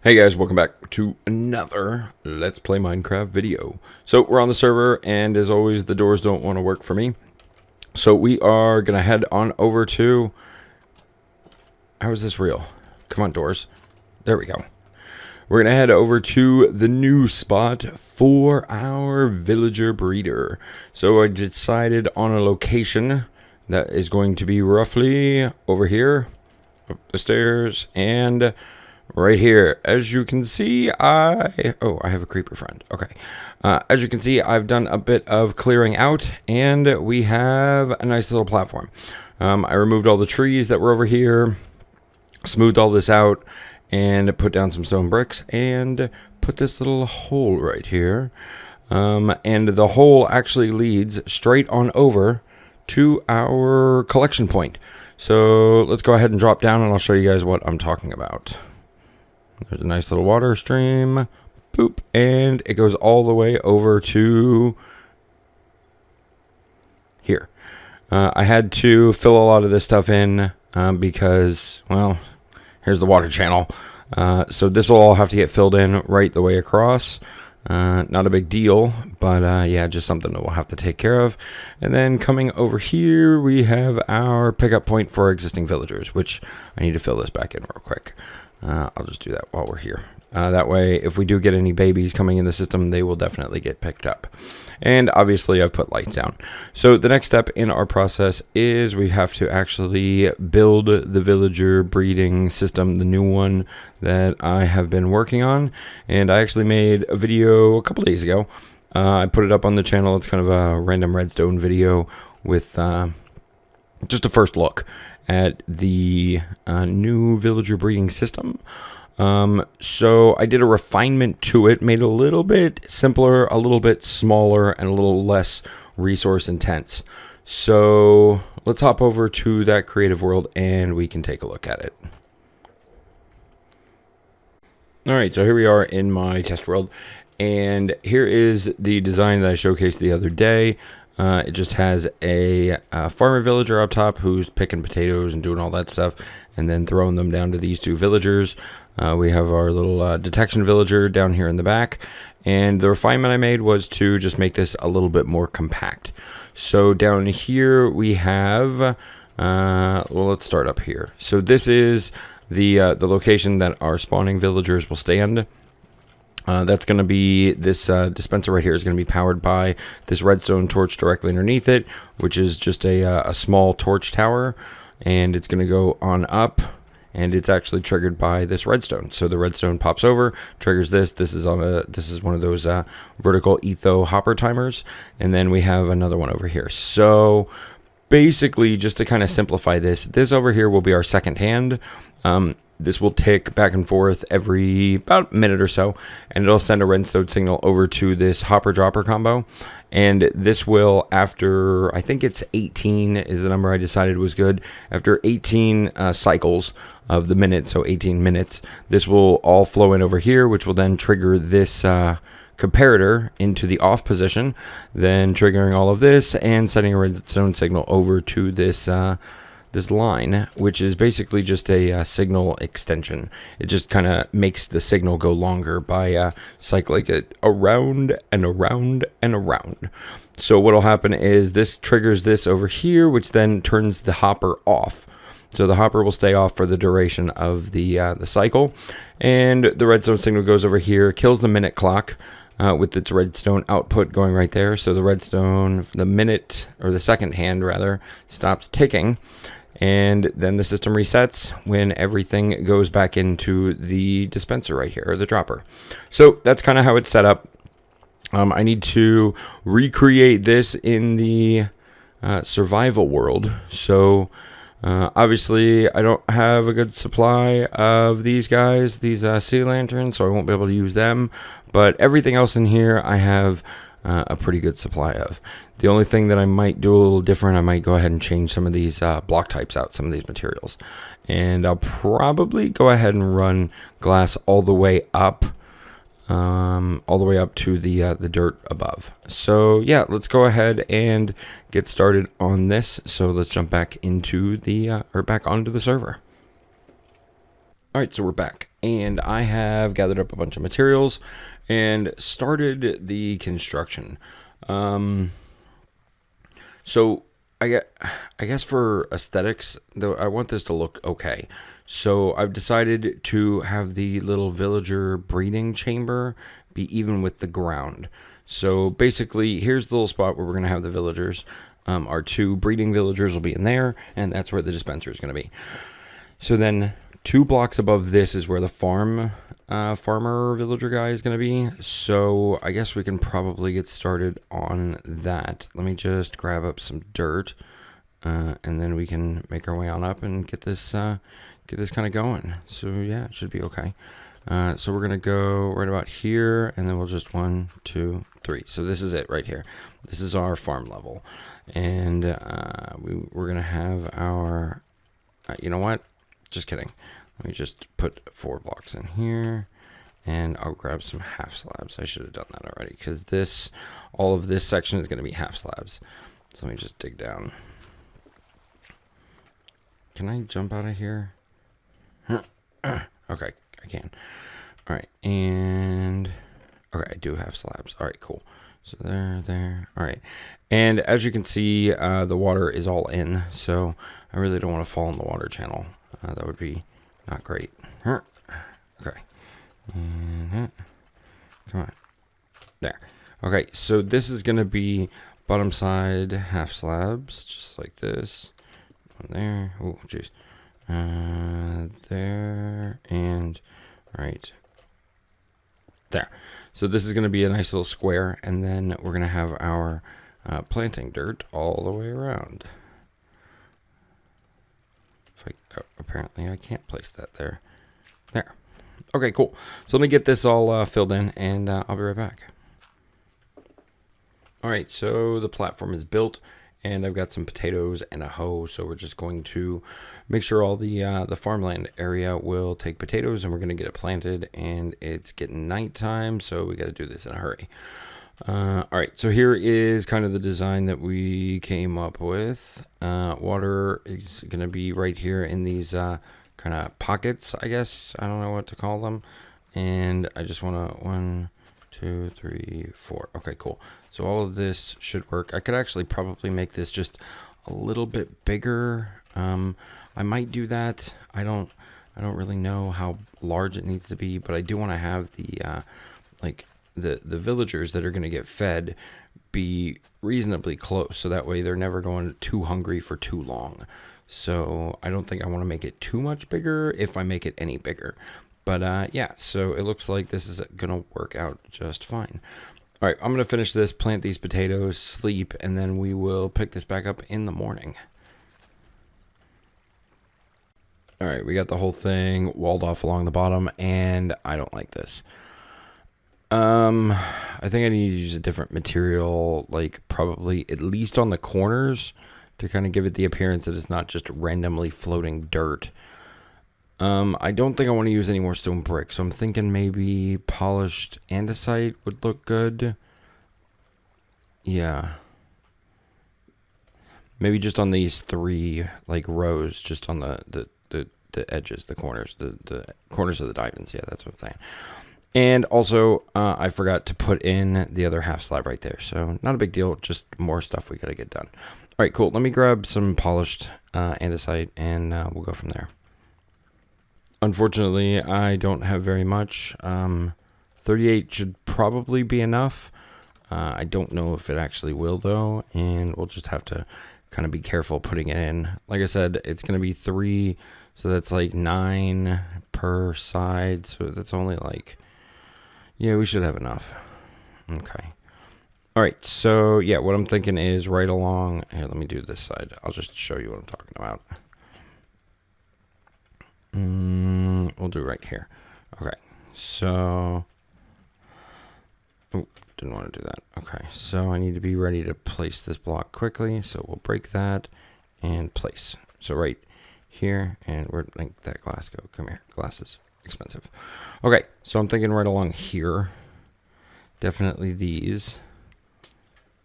Hey guys, welcome back to another Let's Play Minecraft video. So we're on the server, and as always, the doors don't want to work for me. So we are going to head on over to... How is this real? Come on, doors. There we go. We're going to head over to the new spot for our villager breeder. So I decided on a location that is going to be roughly over here, up the stairs, and... right here. As you can see, I have a creeper friend. Okay. As you can see, I've done a bit of clearing out, and we have a nice little platform. I removed all the trees that were over here, smoothed all this out, and put down some stone bricks, and put this little hole right here. And the hole actually leads straight on over to our collection point. So let's go ahead and drop down, and I'll show you guys what I'm talking about. There's a nice little water stream, boop, and it goes all the way over to here. I had to fill a lot of this stuff in because, well, here's the water channel. So this will all have to get filled in right the way across. Not a big deal, but yeah, just something that we'll have to take care of. And then coming over here, we have our pickup point for existing villagers, which I need to fill this back in real quick. I'll just do that while we're here. That way, if we do get any babies coming in the system, they will definitely get picked up. And obviously, I've put lights down. So the next step in our process is we have to actually build the villager breeding system, the new one that I have been working on. And I actually made a video a couple days ago. I put it up on the channel. It's kind of a random redstone video with just a first look at the new villager breeding system. So I did a refinement to it, made it a little bit simpler, a little bit smaller, and a little less resource intense. So let's hop over to that creative world and we can take a look at it. Alright, so here we are in my test world, and here is the design that I showcased the other day. It just has a farmer villager up top who's picking potatoes and doing all that stuff, and then throwing them down to these two villagers. We have our little detection villager down here in the back, and the refinement I made was to just make this a little bit more compact. So down here we have, well, let's start up here. So this is the location that our spawning villagers will stand. That's going to be this dispenser right here is going to be powered by this redstone torch directly underneath it, which is just a small torch tower, and it's going to go on up, and it's actually triggered by this redstone. So the redstone pops over, triggers this. This is one of those vertical etho hopper timers, and then we have another one over here. So basically, just to kind of simplify this over here will be our second hand. This will tick back and forth every about a minute or so, and it'll send a redstone signal over to this hopper-dropper combo. And this will, after, I think it's 18 is the number I decided was good. After 18 cycles of the minute, so 18 minutes, this will all flow in over here, which will then trigger this comparator into the off position, then triggering all of this and sending a redstone signal over to this this line, which is basically just a signal extension. It just kind of makes the signal go longer by cycling it around and around and around. So what will happen is this triggers this over here, which then turns the hopper off. So the hopper will stay off for the duration of the cycle, and the redstone signal goes over here, kills the minute clock, with its redstone output going right there. So the redstone, the minute, or the second hand rather, stops ticking. And then the system resets when everything goes back into the dispenser right here, or the dropper. So that's kind of how it's set up. I need to recreate this in the survival world. So obviously I don't have a good supply of these guys, these sea lanterns, so I won't be able to use them. But everything else in here I have a pretty good supply of. The only thing that I might do a little different, I might go ahead and change some of these block types out, some of these materials. And I'll probably go ahead and run glass all the way up all the way up to the dirt above. So yeah, let's go ahead and get started on this. So let's jump back into the or back onto the server. All right, so we're back, and I have gathered up a bunch of materials and started the construction. So I guess for aesthetics, though, I want this to look okay. So I've decided to have the little villager breeding chamber be even with the ground. So basically, here's the little spot where we're going to have the villagers. Our 2 breeding villagers will be in there, and that's where the dispenser is going to be. So then 2 blocks above this is where the farmer villager guy is going to be. So I guess we can probably get started on that. Let me just grab up some dirt, and then we can make our way on up and get this kind of going. So yeah, it should be okay. So we're going to go right about here, and then we'll just 1, 2, 3. So this is it right here. This is our farm level, and we're going to have our, you know what? Just kidding. Let me just put 4 blocks in here, and I'll grab some half slabs. I should have done that already, because all of this section is going to be half slabs. So let me just dig down. Can I jump out of here? Okay, I can. All right, and okay, I do have slabs. All right, cool. So there. All right, and as you can see, the water is all in, so I really don't want to fall in the water channel. That would be not great. Okay. Come on. There. Okay, so this is going to be bottom side half slabs, just like this. One there. Oh, jeez. There. And right there. So this is going to be a nice little square, and then we're going to have our planting dirt all the way around. Apparently I can't place that there. There. Okay, cool. So let me get this all filled in, and I'll be right back. All right, so the platform is built, and I've got some potatoes and a hoe. So we're just going to make sure all the farmland area will take potatoes, and we're going to get it planted. And it's getting nighttime, so we got to do this in a hurry. All right, so here is kind of the design that we came up with. Water is going to be right here in these kind of pockets, I guess. I don't know what to call them. And I just want to 1, 2, 3, 4. Okay, cool. So all of this should work. I could actually probably make this just a little bit bigger. I might do that. I don't really know how large it needs to be, but I do want to have the the villagers that are going to get fed be reasonably close, so that way they're never going too hungry for too long. So I don't think I want to make it too much bigger, if I make it any bigger. But yeah, so it looks like this is going to work out just fine. All right, I'm going to finish this, plant these potatoes, sleep, and then we will pick this back up in the morning. All right, we got the whole thing walled off along the bottom, and I don't like this. I think I need to use a different material, like probably at least on the corners, to kind of give it the appearance that it's not just randomly floating dirt. I don't think I want to use any more stone brick, so I'm thinking maybe polished andesite would look good. Yeah. Maybe just on these 3 like rows, just on the edges, the corners, the corners of the diamonds. Yeah, that's what I'm saying. And also, I forgot to put in the other half slab right there. So not a big deal, just more stuff we got to get done. All right, cool. Let me grab some polished andesite, and we'll go from there. Unfortunately, I don't have very much. 38 should probably be enough. I don't know if it actually will, though, and we'll just have to kind of be careful putting it in. Like I said, it's going to be 3, so that's like 9 per side. So that's only like... Yeah, we should have enough. Okay. All right, so yeah, what I'm thinking is right along... Here, let me do this side. I'll just show you what I'm talking about. We'll do right here. Okay, so... Oh, didn't want to do that. Okay, so I need to be ready to place this block quickly. So we'll break that and place. So right here, and where'd like that glass go? Come here, glasses. expensive. Okay, so I'm thinking right along here. Definitely these.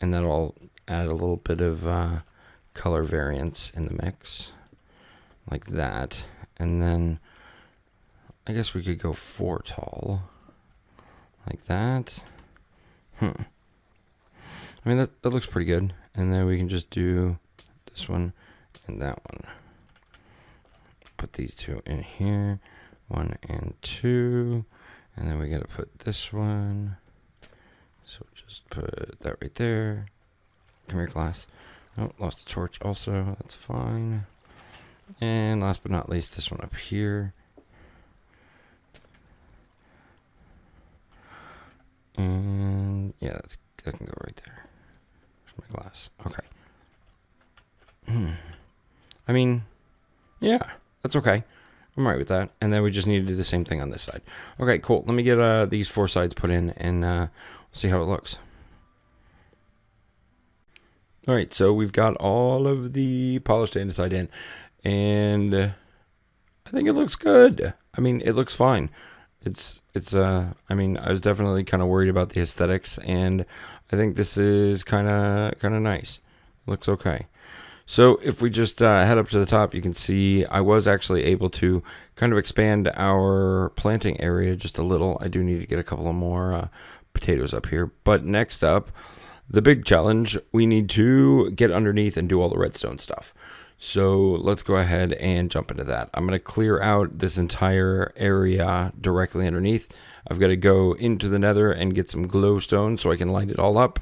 And that'll add a little bit of color variance in the mix. Like that. And then I guess we could go 4 tall. Like that. I mean, that looks pretty good. And then we can just do this one and that one. Put these 2 in here. 1 and 2. And then we gotta put this one. So just put that right there. Come here, glass. Oh, lost the torch also. That's fine. And last but not least, this one up here. And yeah, that can go right there. There's my glass. Okay. I mean, yeah, that's okay. I'm right with that. And then we just need to do the same thing on this side. Okay, cool. Let me get these 4 sides put in and we'll see how it looks. All right, so we've got all of the polished andesite in, and I think it looks good. I mean, it looks fine. I mean, I was definitely kind of worried about the aesthetics, and I think this is kind of nice. Looks okay. So if we just head up to the top, you can see I was actually able to kind of expand our planting area just a little. I do need to get a couple of more potatoes up here. But next up, the big challenge, we need to get underneath and do all the redstone stuff. So let's go ahead and jump into that. I'm going to clear out this entire area directly underneath. I've got to go into the nether and get some glowstone so I can light it all up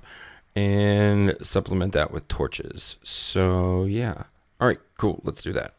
and supplement that with torches. So yeah. All right, cool. Let's do that.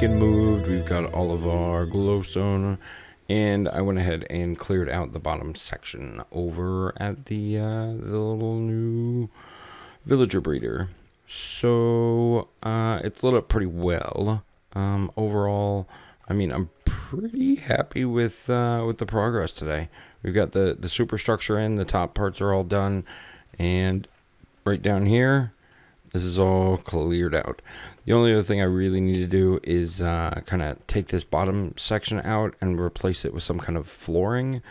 beacon moved. We've got all of our glowstone, and I went ahead and cleared out the bottom section over at the little new villager breeder. So it's lit up pretty well. Overall, I mean, I'm pretty happy with the progress today. we've got the superstructure in. The top parts are all done, and right down here, this is all cleared out. The only other thing I really need to do is kind of take this bottom section out and replace it with some kind of flooring,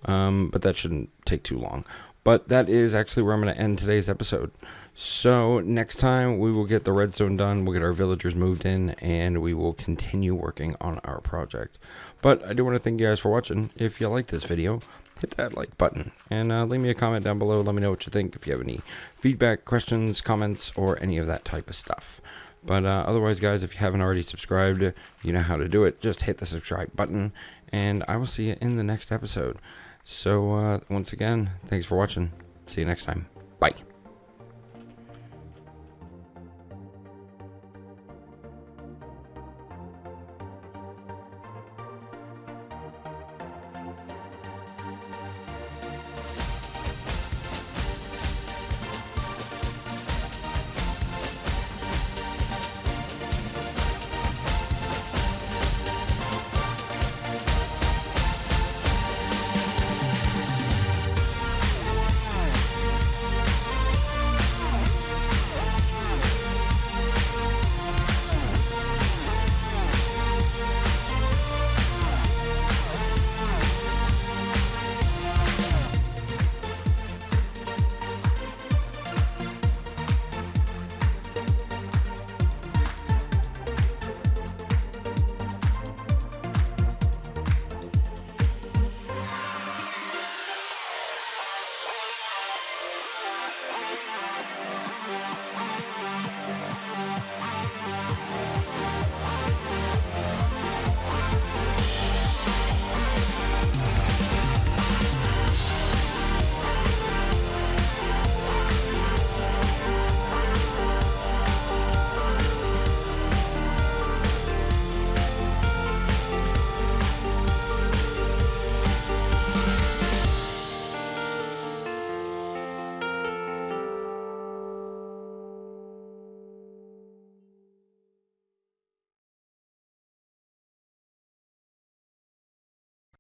but that shouldn't take too long. But that is actually where I'm going to end today's episode. So next time we will get the redstone done, we'll get our villagers moved in, and we will continue working on our project. But I do want to thank you guys for watching. If you like this video, hit that like button and leave me a comment down below. Let me know what you think, if you have any feedback, questions, comments, or any of that type of stuff. But otherwise, guys, if you haven't already subscribed, you know how to do it. Just hit the subscribe button, and I will see you in the next episode. So once again, thanks for watching. See you next time. Bye.